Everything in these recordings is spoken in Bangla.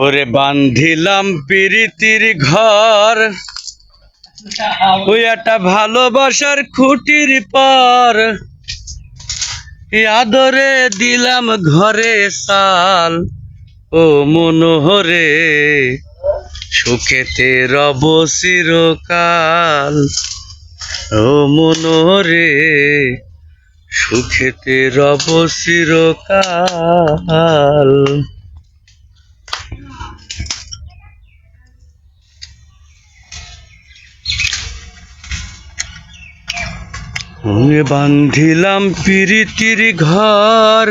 ওরে বান্ধিলাম প্রীতির ঘর, ওই একটা ভালোবাসার খুঁটির পর, আদরে দিলাম ঘরে সাল। ও মনোহরে সুখেতে রব চিরকাল। ও মনোহরে সুখেতে রব চিরকাল। বান্ধিলাম প্রীতির ঘর,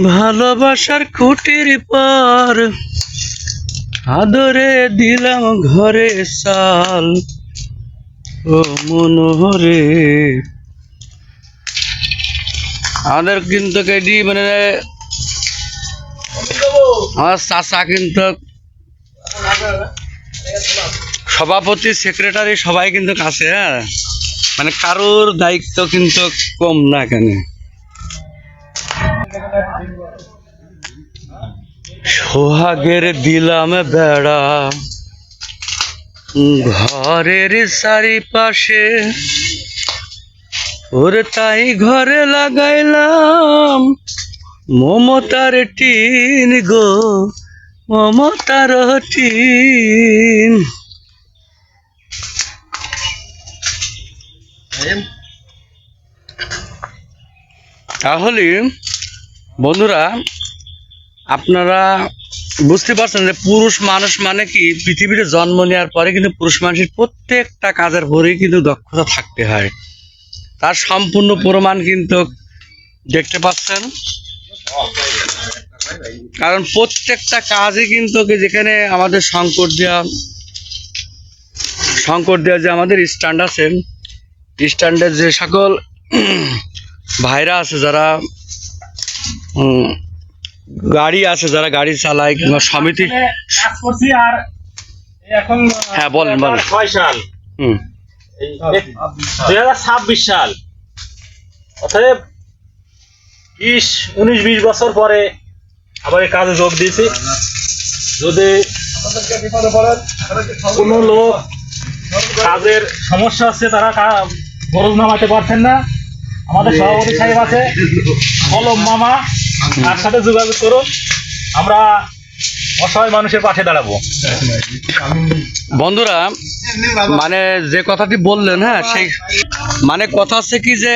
ভালোবাসার খুঁটির পর, আদরে দিলাম ঘরে সাল। ও মনোহরে আমাদের কিন্তু এটি মানে আমার চাচা কিন্তু সভাপতি সেক্রেটারি সবাই কিন্তু আছে। হ্যাঁ, মানে কারোর দায়িত্ব কিন্তু কম না এখানে। সোহাগের দিলাম বেড়া ঘরের চারিপাশে, ওরে তাই ঘরে লাগাইলাম মমতার টিন গো, মমতার টিন। তাহলে বন্ধুরা, আপনারা বুঝতে পারছেন যে পুরুষ মানুষ মানে কি, পৃথিবীতে জন্ম নেওয়ার পরে কিন্তু পুরুষ মানুষের প্রত্যেকটা কাজের পরেই কিন্তু দক্ষতা থাকতে হয়। তার সম্পূর্ণ প্রমাণ কিন্তু দেখতে পাচ্ছেন, কারণ প্রত্যেকটা কাজে কিন্তু যেখানে আমাদের শঙ্কর দেওয়া যে আমাদের স্ট্যান্ড আছে, স্ট্যান্ডের যে সকল ভাইরা আছে যারা গাড়ি আছে, যারা গাড়ি চালায় কিংবা সমিতি কাজ করছি। আর এখন হ্যাঁ বলেন 6 সাল 2026 সাল, অতএব 19-20 বছর পরে আবার এই কাজে যোগ দিয়েছি। যদি কোনো লোক কাজের সমস্যা হচ্ছে, তারা গরজ নামাতে পারছেন না, আমাদের সভাপতি সাহেব আছে কলম মামা, তার সাথে যোগাযোগ করুন, আমরা অসহায় মানুষের পাশে দাঁড়াবো। বন্ধুরা, মানে যে কথাটি বললেন, হ্যাঁ সেই মানে কথা হচ্ছে কি যে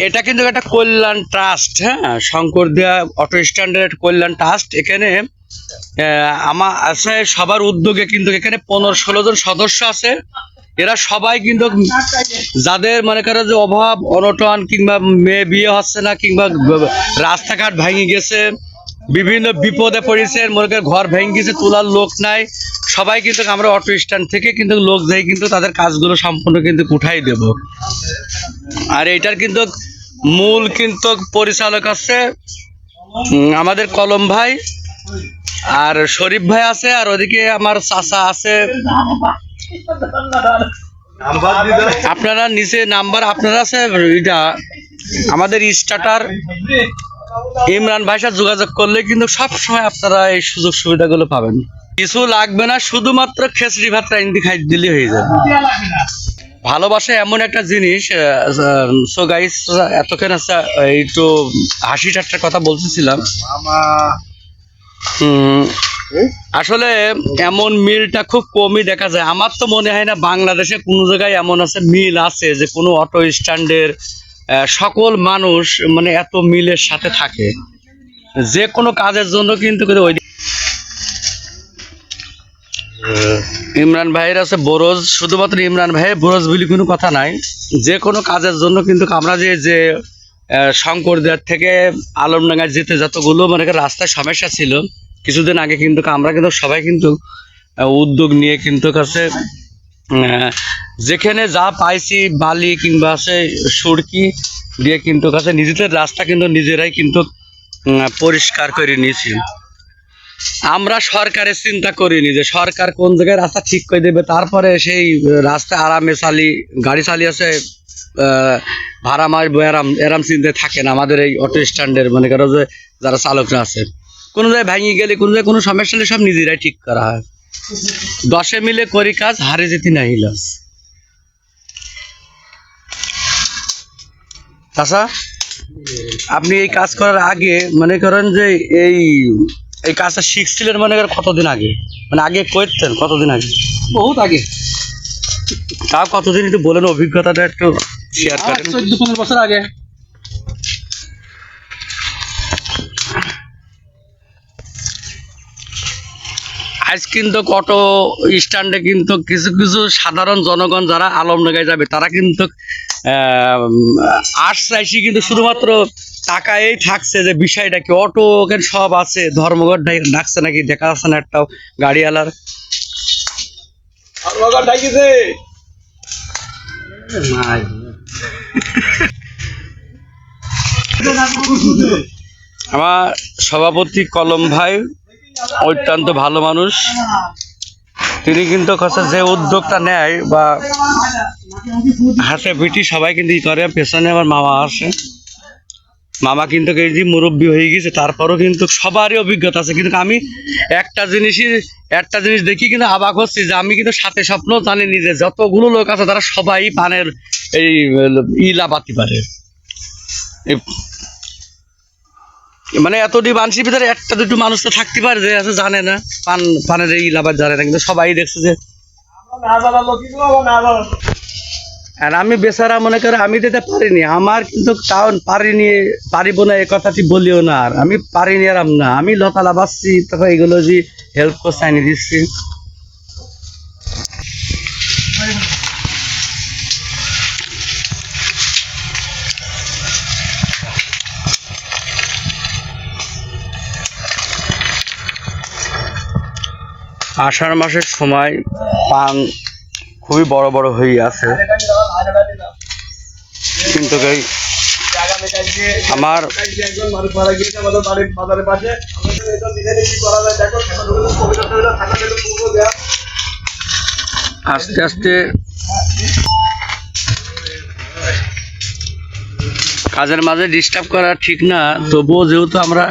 এটা কিন্তু একটা কল্যাণ ট্রাস্ট। হ্যাঁ, শঙ্কর দেয়া অটো স্ট্যান্ডের কল্যাণ ট্রাস্ট। এখানে আমার আছে সবার উদ্যোগে কিন্তু এখানে 15-16 জন সদস্য আছে। এরা সবাই কিন্তু যাদের মনে করে যে অভাব অনটন, কিংবা মেয়ে বিয়ে হচ্ছে না, কিংবা রাস্তাঘাট ভেঙে গেছে, বিভিন্ন বিপদে পড়েছে, মনে করে ঘর ভেঙে গেছে, তোলার লোক নাই, সবাই কিন্তু আমরা অটো স্ট্যান্ড থেকে কিন্তু লোক যাই কিন্তু তাদের কাজগুলো সম্পূর্ণ কিন্তু উঠাই দেব। আর এইটার কিন্তু মূল কিন্তু পরিচালক আছে আমাদের কলম ভাই, আর শরীফ ভাই আছে, আর ওদিকে আমার চাচা আছে। আপনারা নিচে নাম্বার আপনারা আছে, এটা আমাদের স্টার্টার ইমরান ভাইয়ের সাথে যোগাযোগ করলে কিন্তু সবসময় আপনারা এই সুযোগ সুবিধাগুলো পাবেন। কিছু লাগবে না, শুধুমাত্র খিচড়ি ভাত রাইন্দি খাই দিলে হয়ে যাবে। ভালোবাসা এমন একটা জিনিস। সো গাইস, এতক্ষণ একটু হাসি ঠাট্টার কথা বলতেছিলাম। আসলে এমন মিলটা খুব কমই দেখা যায়। আমার তো মনে হয় না বাংলাদেশে কোনো জায়গায় এমন আছে মিল আছে যে কোনো অটো স্ট্যান্ডের সকল মানুষ মানে এত মিলের সাথে থাকে। যে কোনো কাজের জন্য কিন্তু ওই ইমরান ভাইয়ের আছে বরজ, শুধুমাত্র ইমরান ভাইয়ের বরজ বলে কোনো কথা নাই। যে কোনো কাজের জন্য কিন্তু আমরা যে শঙ্কর দেওয়ার থেকে আলমডাঙ্গায় যেতে যতগুলো মানে রাস্তায় সমস্যা ছিল কিছুদিন আগে, কিন্তু আমরা কিন্তু সবাই কিন্তু উদ্যোগ নিয়ে কিন্তু কাছে যেখানে যা পাইছি বালি কিংবা আছে সুরকি দিয়ে কিন্তু কাছে নিজেদের রাস্তা কিন্তু নিজেরাই কিন্তু পরিষ্কার করে নিয়েছি। আমরা সরকারের চিন্তা করিনি যে সরকার কোন জায়গায় রাস্তা ঠিক করে দেবে, তারপরে সেই রাস্তা আরামে গাড়ি চালিয়েছে ভাড়া মারবো এরাম এরাম চিন্তায় থাকে না আমাদের এই অটো স্ট্যান্ডের মনে করো যে যারা চালকরা আছে। কোনো জায়গায় ভেঙে গেলে কোনো জায়গায় কোনো সমস্যা হলে সব নিজেরাই ঠিক করা হয়। 10 মিলে করি কাজ, হারে যেতে নাই লস। আচ্ছা, আপনি এই কাজ করার আগে মনে করেন যে এই এই কাজটা শিখছিলেন মনে করেন কতদিন আগে, মানে আগে করতেন কতদিন আগে? বহুত আগে, তাও কতদিন একটু বলেন, অভিজ্ঞতাটা একটু শেয়ার করেন। 14-15 বছর আগে। আজ কিন্তু অটো স্ট্যান্ডে কিন্তু কিছু কিছু সাধারণ জনগণ যারা আলমডাঙ্গায় যাবে তারা কিন্তু আসছে আইসি কিন্তু শুধুমাত্র টাকাই থাকছে, যে বিষয়টা কি অটো ওখানে সব আছে, ধর্মঘট ডাকছে নাকি দেখা যাচ্ছে না একটাও গাড়িওয়ালার। আমার সভাপতি কলম ভাই অত্যন্ত ভালো মানুষ। তিনি কিন্তু কাছে যে উদ্যোগটা নেয় বা হাতে পিটি সবাই কিন্তু ই করে। পেছনে আমার মামা আছে, মামা কিন্তু এই যে মুরব্বী হয়ে গেছে, তারপরও কিন্তু সবারই অভিজ্ঞতা আছে। কিন্তু আমি একটা জিনিস দেখি কিন্তু অবাক হচ্ছি যে আমি কিন্তু সাথে স্বপ্ন জানিনি যে যতগুলো লোক আছে তারা সবাই পানের এই ইলা বাতি পারে। মানে এতটি মানুষের ভিতরে একটা দুটো মানুষ তো থাকতে পারে যে আছে জানে না পানের এই লাভার জানে না, কিন্তু সবাই দেখছে যে। আর আমি বেচারা মনে করে আমি যেতে পারিনি, আমার কিন্তু তাও পারিব না এ কথাটি বলিও না। আর আমি পারিনি আর না, আমি লতালা বাঁচছি, তখন এগুলো যে হেল্প করছে আনি দিচ্ছি। আষাঢ় মাসের সময় পান খুবই বড় বড় হয়ে আছে, কিন্তু আমার আস্তে আস্তে কাজের মাঝে ডিস্টার্ব করা ঠিক না, তবুও যেহেতু আমরা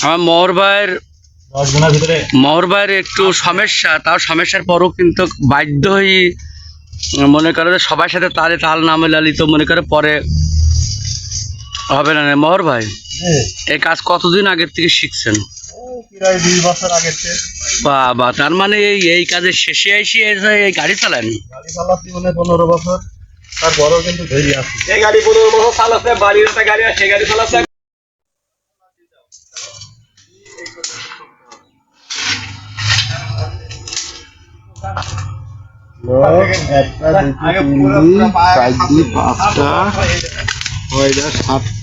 আমার মোহর ভাইয়ের একটু সমস্যা, তাও সমস্যার পরও কিন্তু বাধ্য হয়ে মনে করে যে সবার সাথে তালে তাল না মেলালি তো মনে করে পরে হবে না। মোহর ভাই এই কাজ কতদিন আগের থেকে শিখছেন? প্রায় 20 বছর আগের থেকে। বাবা, তার মানে এই কাজের শেষে এসে এই গাড়ি চালান? গাড়ি চালাচ্ছি মানে 15 বছর, তারপরেও কিন্তু ধৈর্য আছে। এই গাড়ি 15 বছর চালাচ্ছে, বাড়ির একটা গাড়ি আছে, সেই গাড়ি চালাচ্ছে। একটা, দুটো, 3, 4, 5টা, 6টা, 7টা,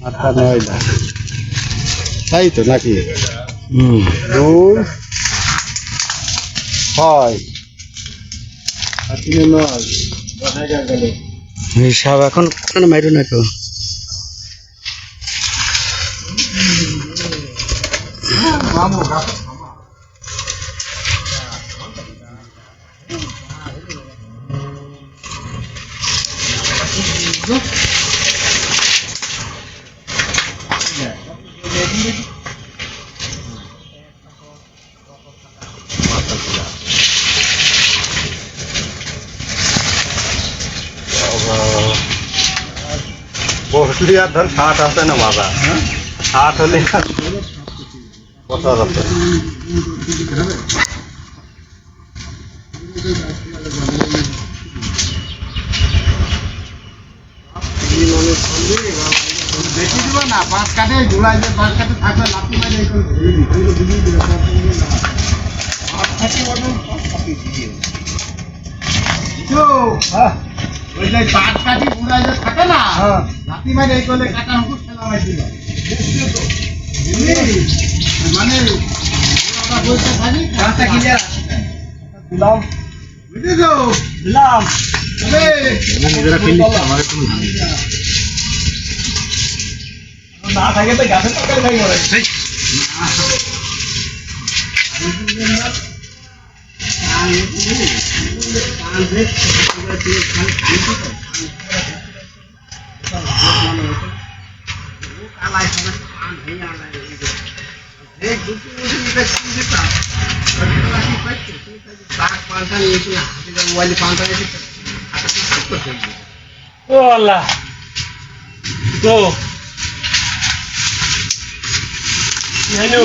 8টা, 9টা, তাই তো নাকি? 2, 6 আর 3, 9, হিসাব এখন মাইরো না কেউ। বসলি আর ধর 60 আছে না মাথা, 60 হলে কত আছে? বেশি দিব না, 5 কাটে জোড়াই যে 5 কাটে থাকবে লাঠি মারে এই করে ওই যে 5 কাটি জোড়াই যে থাকে না, লাঠি মারে এই করে কাটা হুকুম খেলা মাই দিল। মানে ওটা বলতে থাকি 5টা কিলিয়ার দিলাম, বুঝছো? দিলাম নিজেরা ফেলি আমারে কোনো না থাকে তো গাছের তরকারি খাই করে ও আল্লাহ তো হ্যালো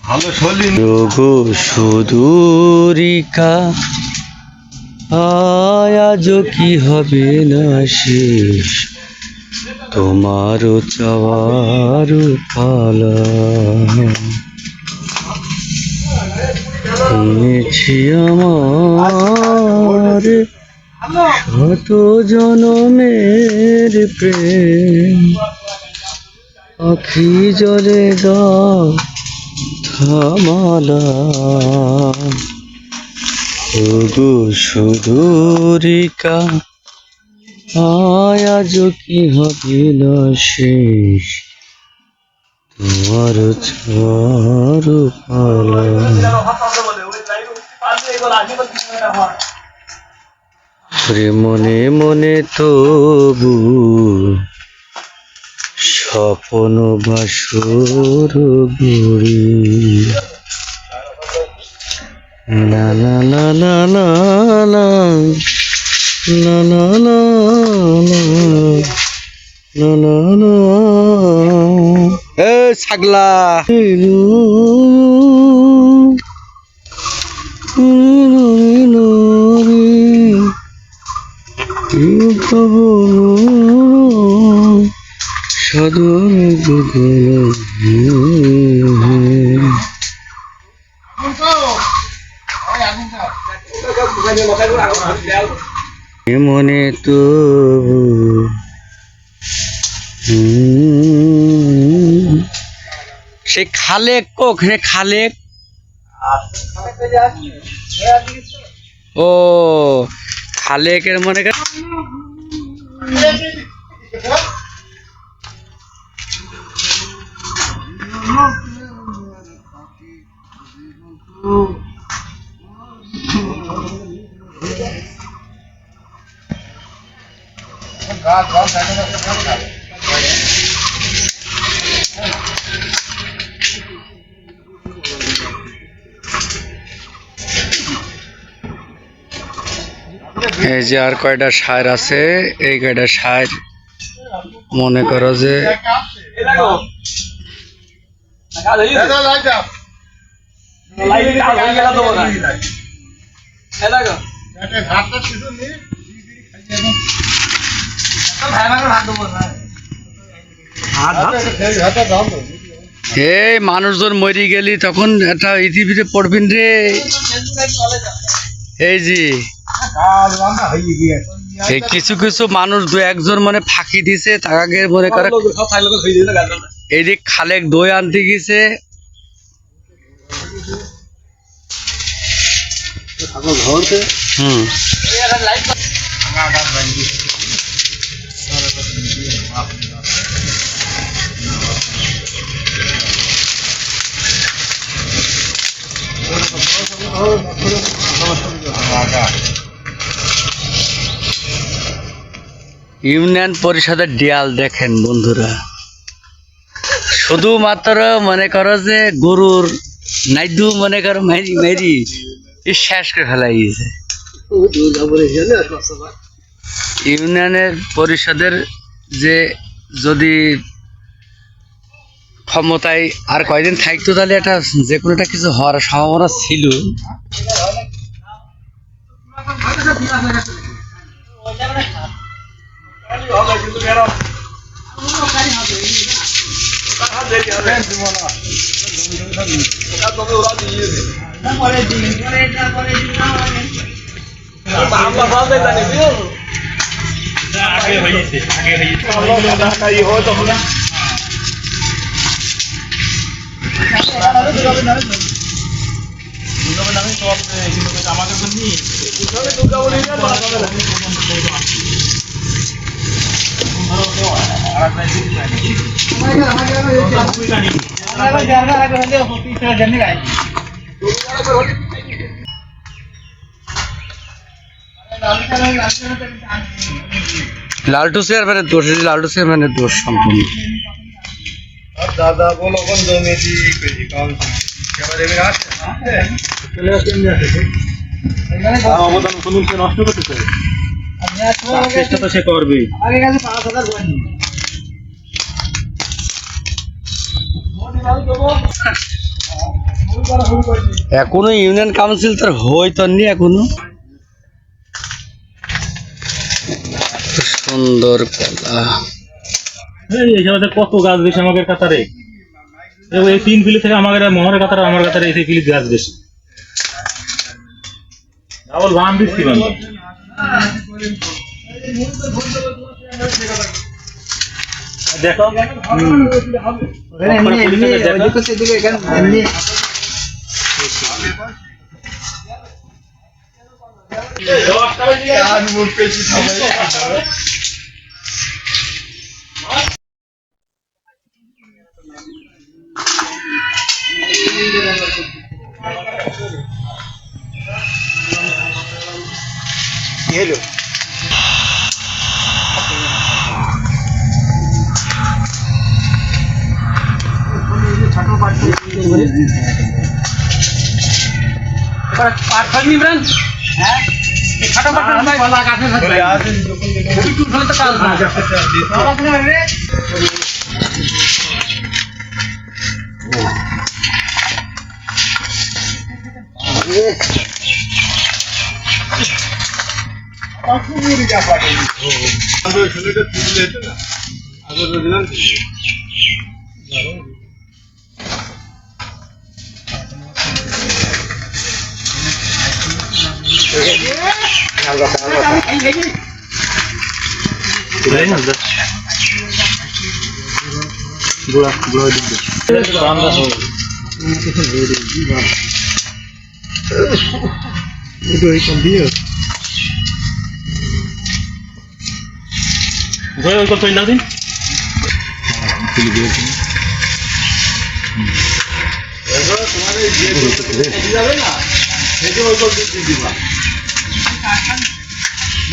ভালো শৈলী রঘু সুদূরিকা আজ কি হবে না শেষ তোমার চাওয়ার পালা শুনেছি আমার শত জনমের প্রেম আখি জলে দাও থামালা ওগো সুদূরিকা আজ কি হবে না শেষ তোমার ছাড় পালা রে মনে মনে তবু স্বপ্ন বাসর বুড়ি না না না না না না না না না না না না এ ছাগলা সাধন মনে তো সে খালেক ওখানে খালেক ও খালেকের মনে কর এই যে আর কয়টা সার আছে এই কয়টা সার মনে করো যে এই মানুষজন মরি গেলি তখন একটা ইতিভিতে পড়বেন রে এই জি এই কিছু কিছু মানুষ দু একজন মানে ফাঁকি দিছে তাকে মনে করে এই যে খালেক দই আনতে গেছে হুম ইউনিয়ন পরিষদের ডিয়াল দেখেন বন্ধুরা শুধুমাত্র মনে করো যে গরুর নাইদু মনে করো মেরি মেরি শেষ করে ফেলাই গেছে ইউনিয়নের পরিষদের যে যদি ক্ষমতায় আর কয়দিন থাকতো তাহলে এটা যে কোনো একটা কিছু হওয়ার সম্ভাবনা ছিল লালটু চেয়ারম্যানের দোষ, লালটু চেয়ারম্যানের দোষ সম্পূর্ণ। দাদা বলো কোন জমি দিয়ে কাউন্ট অবদান শুনুন, সে নষ্ট করতে চাই, চেষ্টা তো সে করবে। এখনো ইউনিয়ন কাউন্সিল তার হইতনি এখনো। সুন্দর কলা, এই জায়গাতে কত গাছ বেশি আমাদের কাতারে, এই 3 ফিলি থেকে আমাদের মোহরের কাতারে, আমার কাতারে এই ফিলি গাছ বেশি। ডাবল বাম দিচ্ছি বাম। দেখো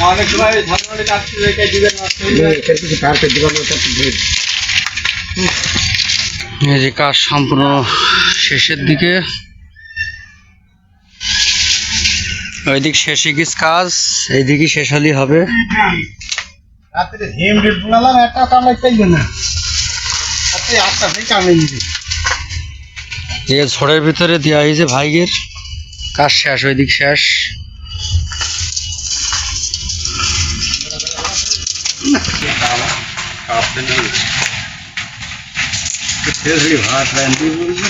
অনেক সময় ধান কাটতে রেখে দিবেন, এই যে কাজ সম্পূর্ণ শেষের দিকে। ওইদিক শেষে গিয়ে কাজ, এইদিকে শেষ হলেই হবে। রাত্রে হেম ডেট বানালাম, একটা কামাই পাইবে না, রাত্রে 8টা থেকে কামাই নিবে। এই ঝড়ের ভিতরে দেওয়া হয়েছে ভাইগের কাজ শেষ, ওইদিক শেষ। ভাত রান্দি বলছে